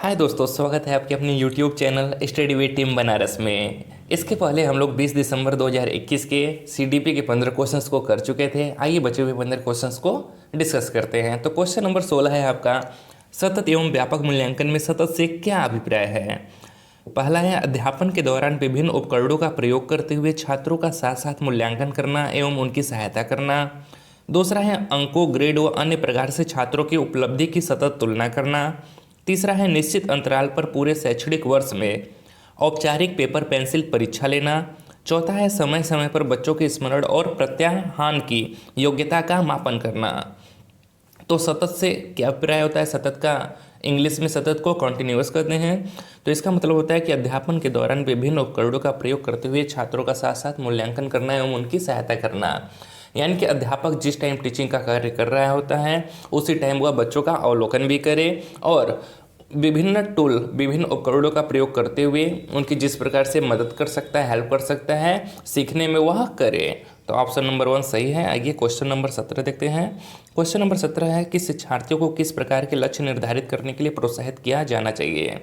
हाय दोस्तों, स्वागत है आपके अपने YouTube channel study with team Banaras में। इसके पहले हम लोग 20 दिसंबर 2021 के CDP के 15 क्वेश्चंस को कर चुके थे। आइए बचे हुए 15 क्वेश्चंस को डिस्कस करते हैं। तो क्वेश्चन नंबर 16 है आपका, सतत एवं व्यापक मूल्यांकन में सतत से क्या अभिप्राय है। पहला है, अध्यापन के दौरान विभिन्न उपकरणों का प्रयोग करते हुए छात्रों का साथ साथ मूल्यांकन करना एवं उनकी सहायता करना। दूसरा है, अंकों, ग्रेड व अन्य प्रकार से छात्रों की उपलब्धि की सतत तुलना करना। तीसरा है, निश्चित अंतराल पर पूरे शैक्षणिक वर्ष में औपचारिक पेपर पेंसिल परीक्षा लेना। चौथा है, समय समय पर बच्चों के स्मरण और प्रत्याहान की योग्यता का मापन करना। तो सतत से क्या अभिप्राय होता है? सतत का इंग्लिश में सतत को कॉन्टिन्यूअस करते हैं, तो इसका मतलब होता है कि अध्यापन के दौरान विभिन्न उपकरणों का प्रयोग करते हुए छात्रों का साथ साथ मूल्यांकन करना एवं उनकी सहायता करना। यानी कि अध्यापक जिस टाइम टीचिंग का कार्य कर रहा होता है उसी टाइम वह बच्चों का अवलोकन भी करे और विभिन्न उपकरणों का प्रयोग करते हुए उनकी जिस प्रकार से मदद कर सकता है, हेल्प कर सकता है सीखने में, वह करे। तो ऑप्शन नंबर 1 सही है। आइए क्वेश्चन नंबर 17 देखते हैं। क्वेश्चन नंबर 17 है कि शिक्षार्थियों को किस प्रकार के लक्ष्य निर्धारित करने के लिए प्रोत्साहित किया जाना चाहिए।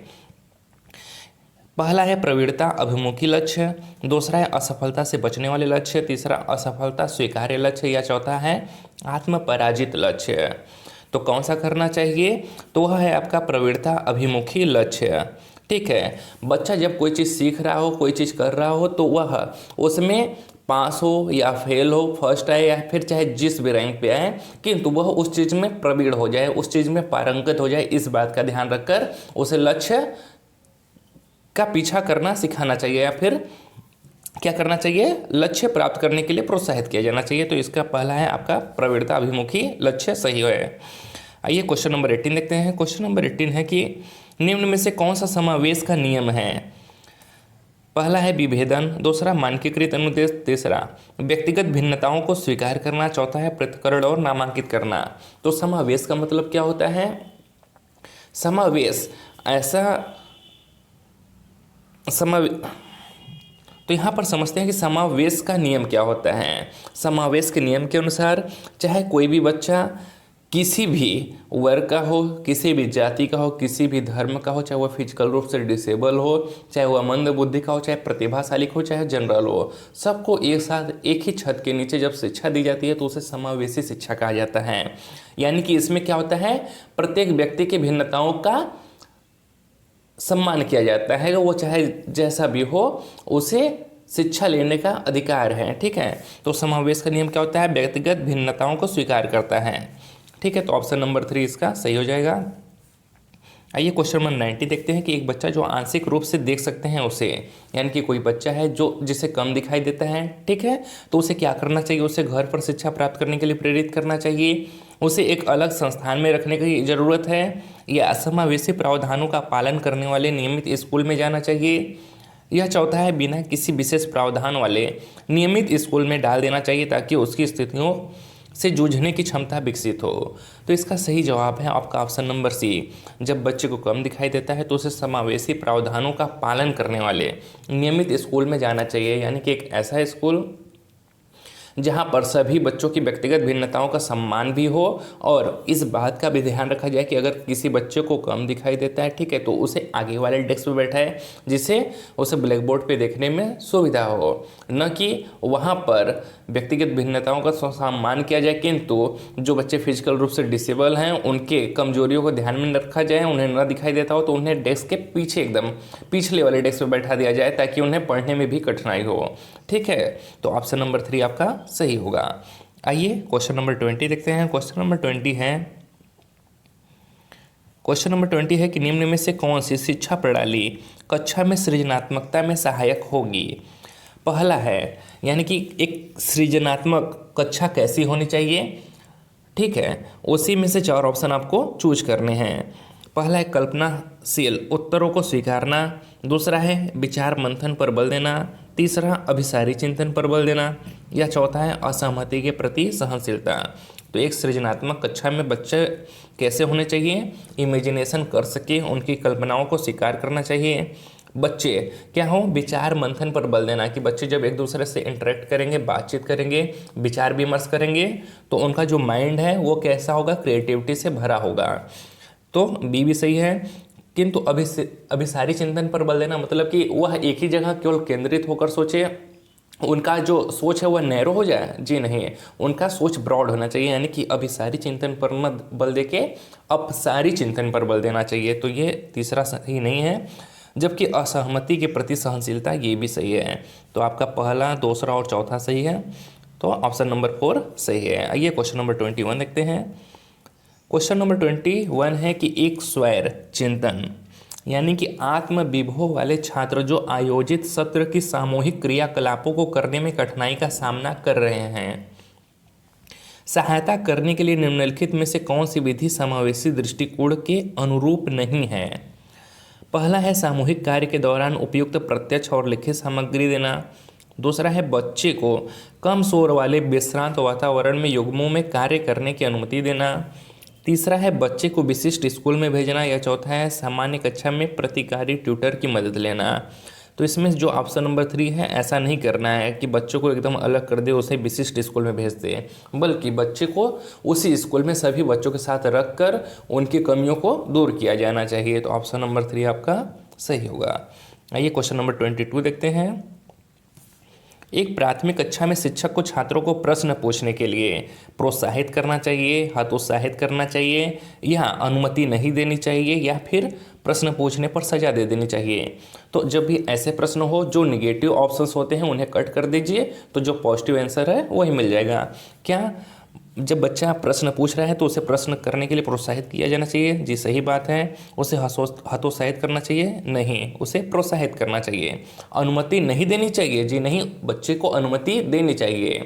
पहला है प्रवीणता अभिमुखी लक्ष्य, दूसरा है असफलता से बचने वाले लक्ष्य, तीसरा असफलता स्वीकार्य लक्ष्य, या चौथा है आत्म पराजित लक्ष्य। तो कौन सा करना चाहिए? तो वह है आपका प्रवीणता अभिमुखी लक्ष्य। ठीक है, बच्चा जब कोई चीज़ सीख रहा हो, कोई चीज़ कर रहा हो, तो वह उसमें पास हो या फेल हो, फर्स्ट आए या फिर चाहे जिस भी रैंक पे आए, किंतु वह उस चीज़ में प्रवीण हो जाए, उस चीज़ में पारंगत हो जाए। इस बात का ध्यान रखकर उसे लक्ष्य का पीछा करना सिखाना चाहिए या फिर क्या करना चाहिए, लक्ष्य प्राप्त करने के लिए प्रोत्साहित किया जाना चाहिए। तो इसका पहला है आपका प्रवीणता अभिमुखी लक्ष्य सही है। आइए क्वेश्चन नंबर 18 देखते हैं। क्वेश्चन नंबर 18 है कि निम्न में से कौन सा समावेश का नियम है। पहला है विभेदन, दूसरा मानकीकृत अनुदेश, तीसरा व्यक्तिगत भिन्नताओं को स्वीकार करना, चौथा है पृथक्करण और नामांकित करना। तो समावेश का मतलब क्या होता है? समावेश ऐसा तो यहाँ पर समझते हैं कि समावेश का नियम क्या होता है। समावेश के नियम के अनुसार चाहे कोई भी बच्चा किसी भी वर्ग का हो, किसी भी जाति का हो, किसी भी धर्म का हो, चाहे वह फिजिकल रूप से डिसेबल हो, चाहे वह मंद बुद्धि का हो, चाहे प्रतिभाशाली हो, चाहे जनरल हो, सबको एक साथ एक ही छत के नीचे जब शिक्षा दी जाती है तो उसे समावेशी शिक्षा कहा जाता है। यानी कि इसमें क्या होता है, प्रत्येक व्यक्ति की भिन्नताओं का सम्मान किया जाता है, वो चाहे जैसा भी हो उसे शिक्षा लेने का अधिकार है। ठीक है, तो समावेश का नियम क्या होता है? व्यक्तिगत भिन्नताओं को स्वीकार करता है। ठीक है, तो ऑप्शन नंबर 3 इसका सही हो जाएगा। आइए क्वेश्चन नंबर 90 देखते हैं कि एक बच्चा जो आंशिक रूप से देख सकते हैं उसे, यानी कि कोई बच्चा है जो जिसे कम दिखाई देता है, ठीक है, तो उसे क्या करना चाहिए? उसे घर पर शिक्षा प्राप्त करने के लिए प्रेरित करना चाहिए, उसे एक अलग संस्थान में रखने की ज़रूरत है, या समावेशी प्रावधानों का पालन करने वाले नियमित स्कूल में जाना चाहिए, यह चौथा है बिना किसी विशेष प्रावधान वाले नियमित स्कूल में डाल देना चाहिए ताकि उसकी स्थितियों से जूझने की क्षमता विकसित हो। तो इसका सही जवाब है आपका ऑप्शन नंबर सी। जब बच्चे को कम दिखाई देता है तो उसे समावेशी प्रावधानों का पालन करने वाले नियमित स्कूल में जाना चाहिए, यानी कि एक ऐसा स्कूल जहाँ पर सभी बच्चों की व्यक्तिगत भिन्नताओं का सम्मान भी हो और इस बात का भी ध्यान रखा जाए कि अगर किसी बच्चे को कम दिखाई देता है, ठीक है, तो उसे आगे वाले डेस्क पे बैठाए जिससे उसे ब्लैक बोर्ड पे देखने में सुविधा हो, न कि वहाँ पर व्यक्तिगत भिन्नताओं का सम्मान किया जाए किंतु जो बच्चे फिजिकल रूप से डिसेबल हैं उनके कमजोरियों को ध्यान में रखा जाए, उन्हें न दिखाई देता हो तो उन्हें डेस्क के पीछे एकदम पिछले वाले डेस्क पर बैठा दिया जाए ताकि उन्हें पढ़ने में भी कठिनाई हो। ठीक है, तो ऑप्शन नंबर 3 आपका सही होगा। आइए क्वेश्चन नंबर 20 देखते हैं। क्वेश्चन नंबर 20 है कि निम्न में से कौन सी शिक्षा प्रणाली कक्षा में सृजनात्मकता में सहायक होगी। पहला है, यानी कि एक सृजनात्मक कक्षा कैसी होनी चाहिए, ठीक है, उसी में से 4 ऑप्शन आपको चूज करने हैं। पहला है कल्पनाशील उत्तरों को स्वीकारना, दूसरा है विचार मंथन पर बल देना, तीसरा अभिसारी चिंतन पर बल देना, या चौथा है असहमति के प्रति सहनशीलता। तो एक सृजनात्मक कक्षा में बच्चे कैसे होने चाहिए? इमेजिनेशन कर सके, उनकी कल्पनाओं को स्वीकार करना चाहिए, बच्चे क्या हो, विचार मंथन पर बल देना कि बच्चे जब एक दूसरे से इंटरेक्ट करेंगे, बातचीत करेंगे, विचार विमर्श करेंगे तो उनका जो माइंड है वो कैसा होगा, क्रिएटिविटी से भरा होगा। तो बी भी सही है। किंतु अभिसारी चिंतन पर बल देना मतलब कि वह एक ही जगह केवल केंद्रित होकर सोचे, उनका जो सोच है वह नैरो हो जाए, जी नहीं, उनका सोच ब्रॉड होना चाहिए, यानी कि अभिसारी चिंतन पर मत बल दे के अपसारी चिंतन पर बल देना चाहिए। तो ये तीसरा सही नहीं है। जबकि असहमति के प्रति सहनशीलता, ये भी सही है। तो आपका पहला, दूसरा और चौथा सही है। तो ऑप्शन नंबर 4 सही है। आइए क्वेश्चन नंबर 21 देखते हैं। क्वेश्चन नंबर 21 है कि एक स्वैर चिंतन यानी कि आत्म विभव वाले छात्र जो आयोजित सत्र की सामूहिक क्रियाकलापों को करने में कठिनाई का सामना कर रहे हैं, सहायता करने के लिए निम्नलिखित में से कौन सी विधि समावेशी दृष्टिकोण के अनुरूप नहीं है। पहला है सामूहिक कार्य के दौरान उपयुक्त प्रत्यक्ष और लिखित सामग्री देना। दूसरा है बच्चे को कम शोर वाले विश्रांत वातावरण में युग्मों में कार्य करने की अनुमति देना। तीसरा है बच्चे को विशिष्ट स्कूल में भेजना। या चौथा है सामान्य कक्षा में प्रतिकारी ट्यूटर की मदद लेना। तो इसमें जो ऑप्शन नंबर 3 है, ऐसा नहीं करना है कि बच्चों को एकदम अलग कर दे, उसे विशिष्ट स्कूल में भेज दे, बल्कि बच्चे को उसी स्कूल में सभी बच्चों के साथ रख कर उनकी कमियों को दूर किया जाना चाहिए। तो ऑप्शन नंबर 3 आपका सही होगा। आइए क्वेश्चन नंबर 22 देखते हैं। एक प्राथमिक कक्षा में शिक्षक को छात्रों को प्रश्न पूछने के लिए प्रोत्साहित करना चाहिए, हतोत्साहित करना चाहिए, या अनुमति नहीं देनी चाहिए, या फिर प्रश्न पूछने पर सजा दे देनी चाहिए। तो जब भी ऐसे प्रश्न हो, जो निगेटिव ऑप्शंस होते हैं उन्हें कट कर दीजिए, तो जो पॉजिटिव आंसर है वही मिल जाएगा। क्या जब बच्चा प्रश्न पूछ रहा है तो उसे प्रश्न करने के लिए प्रोत्साहित किया जाना चाहिए, जी सही बात है। उसे हतोत्साहित करना चाहिए, नहीं, उसे प्रोत्साहित करना चाहिए। अनुमति नहीं देनी चाहिए, जी नहीं, बच्चे को अनुमति देनी चाहिए।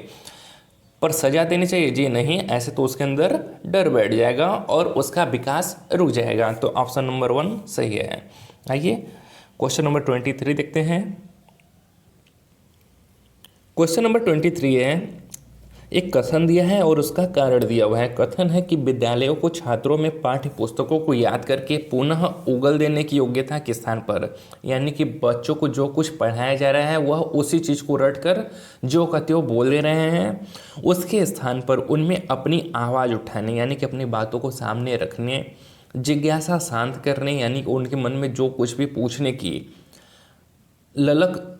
पर सजा देनी चाहिए, जी नहीं, ऐसे तो उसके अंदर डर बैठ जाएगा और उसका विकास रुक जाएगा। तो ऑप्शन नंबर 1 सही है। आइए क्वेश्चन नंबर 23 देखते हैं। क्वेश्चन नंबर 23 है, एक कथन दिया है और उसका कारण दिया हुआ है। कथन है कि विद्यालयों को छात्रों में पाठ्य पुस्तकों को याद करके पुनः उगल देने की योग्यता के स्थान पर, यानी कि बच्चों को जो कुछ पढ़ाया जा रहा है वह उसी चीज़ को रट कर जो कहते हो बोल दे रहे हैं, उसके स्थान पर उनमें अपनी आवाज़ उठाने, यानी कि अपनी बातों को सामने रखने, जिज्ञासा शांत करने, यानी कि उनके मन में जो कुछ भी पूछने की ललक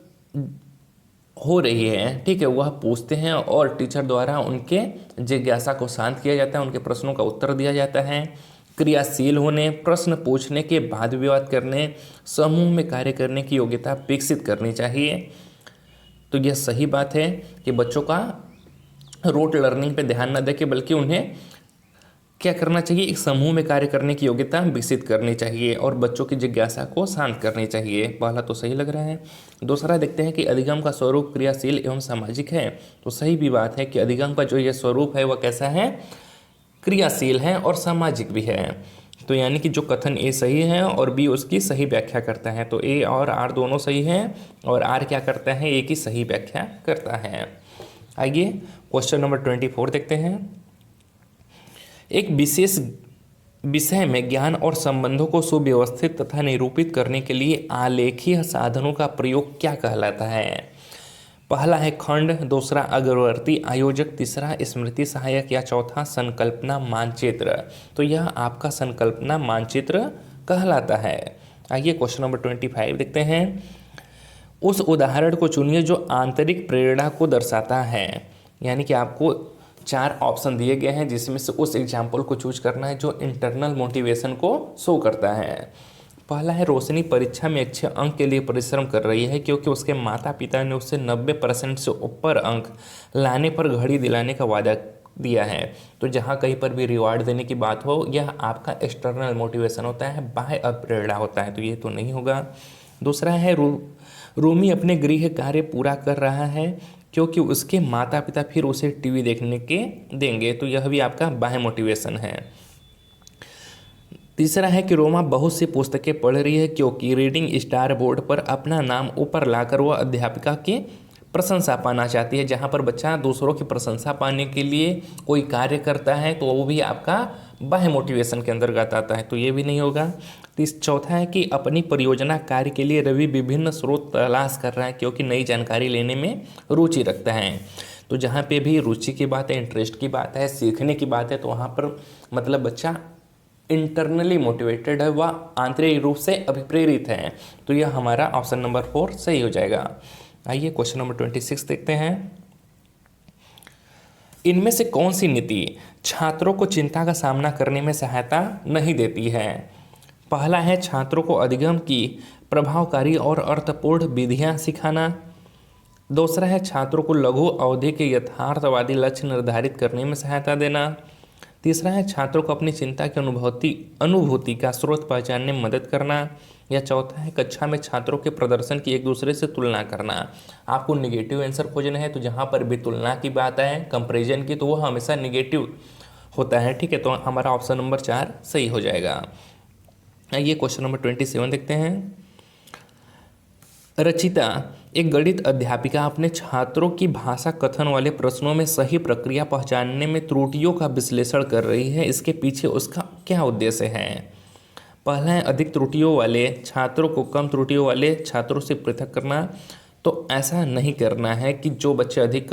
हो रही है, ठीक है, वह पूछते हैं और टीचर द्वारा उनके जिज्ञासा को शांत किया जाता है, उनके प्रश्नों का उत्तर दिया जाता है। क्रियाशील होने, प्रश्न पूछने के बाद विवाद करने, समूह में कार्य करने की योग्यता विकसित करनी चाहिए। तो यह सही बात है कि बच्चों का रोट लर्निंग पे ध्यान न देके बल्कि उन्हें क्या करना चाहिए, एक समूह में कार्य करने की योग्यता विकसित करनी चाहिए और बच्चों की जिज्ञासा को शांत करनी चाहिए। पहला तो सही लग रहा है। दूसरा देखते हैं कि अधिगम का स्वरूप क्रियाशील एवं सामाजिक है। तो सही भी बात है कि अधिगम का जो यह स्वरूप है वह कैसा है, क्रियाशील है और सामाजिक भी है। तो यानी कि जो कथन ए सही है और बी उसकी सही व्याख्या करता है। तो ए और आर दोनों सही हैं और आर क्या करता है, ए की सही व्याख्या करता है। आइए क्वेश्चन नंबर 24 देखते हैं। एक विशेष विषय में ज्ञान और संबंधों को सुव्यवस्थित तथा निरूपित करने के लिए आलेखीय साधनों का प्रयोग क्या कहलाता है। पहला है खंड, दूसरा अग्रवर्ती आयोजक, तीसरा स्मृति सहायक, या चौथा संकल्पना मानचित्र। तो यह आपका संकल्पना मानचित्र कहलाता है। आइए क्वेश्चन नंबर 25 देखते हैं। उस उदाहरण को चुनिए जो आंतरिक प्रेरणा को दर्शाता है, यानी कि आपको 4 ऑप्शन दिए गए हैं जिसमें से उस एग्जाम्पल को चूज करना है जो इंटरनल मोटिवेशन को शो करता है। पहला है रोशनी परीक्षा में अच्छे अंक के लिए परिश्रम कर रही है क्योंकि उसके माता पिता ने उसे 90% से ऊपर अंक लाने पर घड़ी दिलाने का वादा दिया है। तो जहाँ कहीं पर भी रिवार्ड देने की बात हो, यह आपका एक्सटर्नल मोटिवेशन होता है, बाह्य प्रेरणा होता है, तो ये तो नहीं होगा। दूसरा है रूमी अपने गृह कार्य पूरा कर रहा है क्योंकि उसके माता पिता फिर उसे टीवी देखने के देंगे, तो यह भी आपका बाह्य मोटिवेशन है। तीसरा है कि रोमा बहुत सी पुस्तकें पढ़ रही है क्योंकि रीडिंग स्टार बोर्ड पर अपना नाम ऊपर लाकर वह अध्यापिका की प्रशंसा पाना चाहती है। जहाँ पर बच्चा दूसरों की प्रशंसा पाने के लिए कोई कार्य करता है तो वो भी आपका बाह्य मोटिवेशन के अंतर्गत आता है, तो ये भी नहीं होगा। चौथा है कि अपनी परियोजना कार्य के लिए रवि विभिन्न स्रोत तलाश कर रहा है क्योंकि नई जानकारी लेने में रुचि रखता है। तो जहाँ पे भी रुचि की बात है, इंटरेस्ट की बात है, सीखने की बात है, तो वहाँ पर मतलब बच्चा इंटरनली मोटिवेटेड है, वह आंतरिक रूप से अभिप्रेरित है। तो यह हमारा ऑप्शन नंबर 4 सही हो जाएगा। आइए क्वेश्चन नंबर 26 देखते हैं। इनमें से कौन सी नीति छात्रों को चिंता का सामना करने में सहायता नहीं देती है? पहला है छात्रों को अधिगम की प्रभावकारी और अर्थपूर्ण विधियां सिखाना। दूसरा है छात्रों को लघु अवधि के यथार्थवादी लक्ष्य निर्धारित करने में सहायता देना। तीसरा है छात्रों को अपनी चिंता की अनुभूति का स्रोत पहचानने में मदद करना। या चौथा है कक्षा में छात्रों के प्रदर्शन की एक दूसरे से तुलना करना। आपको नेगेटिव आंसर खोजना है, तो जहाँ पर भी तुलना की बात आए, कंपैरिजन की, तो वो हमेशा नेगेटिव होता है। ठीक है, तो हमारा ऑप्शन नंबर 4 सही हो जाएगा। आइए क्वेश्चन नंबर 27 देखते हैं। रचिता एक गणित अध्यापिका अपने छात्रों की भाषा कथन वाले प्रश्नों में सही प्रक्रिया पहचानने में त्रुटियों का विश्लेषण कर रही है। इसके पीछे उसका क्या उद्देश्य है? पहला है अधिक त्रुटियों वाले छात्रों को कम त्रुटियों वाले छात्रों से पृथक करना। तो ऐसा नहीं करना है कि जो बच्चे अधिक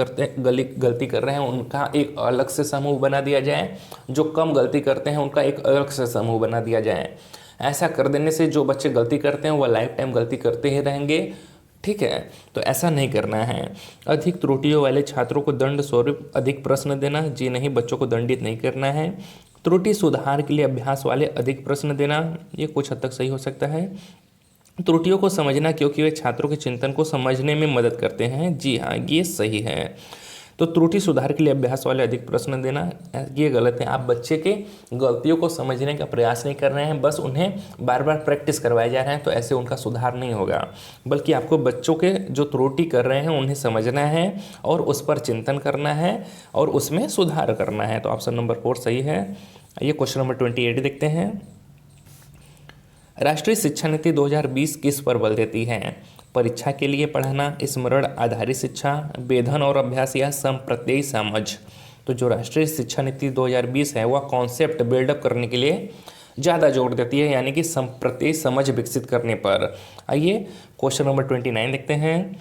गलती कर रहे हैं उनका एक अलग से समूह बना दिया जाए, जो कम गलती करते हैं उनका एक अलग से समूह बना दिया जाए। ऐसा कर देने से जो बच्चे गलती करते हैं वह लाइफ टाइम गलती करते ही रहेंगे। ठीक है, तो ऐसा नहीं करना है। अधिक त्रुटियों वाले छात्रों को दंड स्वरूप अधिक प्रश्न देना। जी नहीं, बच्चों को दंडित नहीं करना है। त्रुटि सुधार के लिए अभ्यास वाले अधिक प्रश्न देना, ये कुछ हद तक सही हो सकता है। त्रुटियों को समझना क्योंकि वे छात्रों के चिंतन को समझने में मदद करते हैं। जी हाँ, ये सही है। तो त्रुटि सुधार के लिए अभ्यास वाले अधिक प्रश्न देना, ये गलत है। आप बच्चे के गलतियों को समझने का प्रयास नहीं कर रहे हैं, बस उन्हें बार बार प्रैक्टिस करवाए जा रहे हैं, तो ऐसे उनका सुधार नहीं होगा। बल्कि आपको बच्चों के जो त्रुटि कर रहे हैं उन्हें समझना है और उस पर चिंतन करना है और उसमें सुधार करना है। तो ऑप्शन नंबर 4 सही है। ये क्वेश्चन नंबर 28 देखते हैं। राष्ट्रीय शिक्षा नीति 2020 किस पर बल देती है? परीक्षा के लिए पढ़ाना, स्मरण आधारित शिक्षा, वेधन और अभ्यास या संप्रत्यय समझ। तो जो राष्ट्रीय शिक्षा नीति 2020 है वह कॉन्सेप्ट बिल्डअप करने के लिए ज़्यादा जोर देती है, यानी कि संप्रत्यय समझ विकसित करने पर। आइए क्वेश्चन नंबर 29 देखते हैं।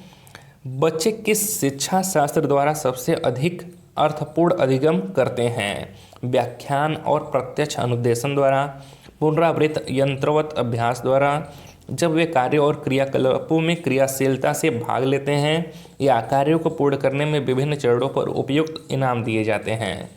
बच्चे किस शिक्षा शास्त्र द्वारा सबसे अधिक अर्थपूर्ण अधिगम करते हैं? व्याख्यान और प्रत्यक्ष अनुदेशन द्वारा, पुनरावृत्त यंत्रवत अभ्यास द्वारा, जब वे कार्य और क्रियाकलापों में क्रियाशीलता से भाग लेते हैं, या कार्यों को पूर्ण करने में विभिन्न चरणों पर उपयुक्त इनाम दिए जाते हैं।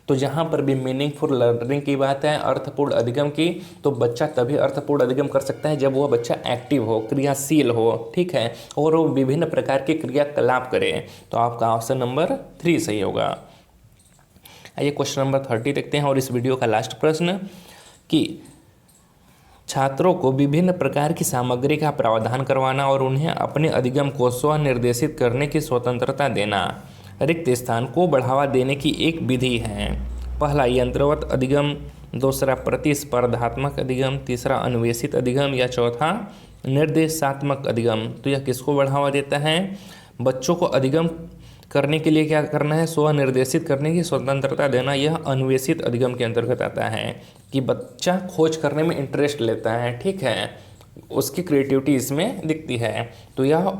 तो जहाँ पर भी मीनिंगफुल लर्निंग की बात है, अर्थपूर्ण अधिगम की, तो बच्चा तभी अर्थपूर्ण अधिगम कर सकता है जब वह बच्चा एक्टिव हो, क्रियाशील हो। ठीक है, और वो विभिन्न प्रकार के क्रियाकलाप करे। तो आपका ऑप्शन नंबर 3 सही होगा। आइए क्वेश्चन नंबर 30 देखते हैं और इस वीडियो का लास्ट प्रश्न कि छात्रों को विभिन्न प्रकार की सामग्री का प्रावधान करवाना और उन्हें अपने अधिगम को स्वनिर्देशित करने की स्वतंत्रता देना रिक्त स्थान को बढ़ावा देने की एक विधि है। पहला यंत्रवत अधिगम, दूसरा प्रतिस्पर्धात्मक अधिगम, तीसरा अन्वेषित अधिगम या चौथा निर्देशात्मक अधिगम। तो यह किसको बढ़ावा देता है? बच्चों को अधिगम करने के लिए क्या करना है? स्वनिर्देशित करने की स्वतंत्रता देना। यह अन्वेषित अधिगम के अंतर्गत आता है कि बच्चा खोज करने में इंटरेस्ट लेता है। ठीक है, उसकी क्रिएटिविटी इसमें दिखती है। तो यह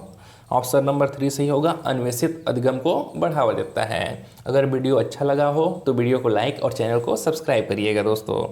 ऑप्शन नंबर 3 सही होगा, अन्वेषित अधिगम को बढ़ावा देता है। अगर वीडियो अच्छा लगा हो तो वीडियो को लाइक और चैनल को सब्सक्राइब करिएगा दोस्तों।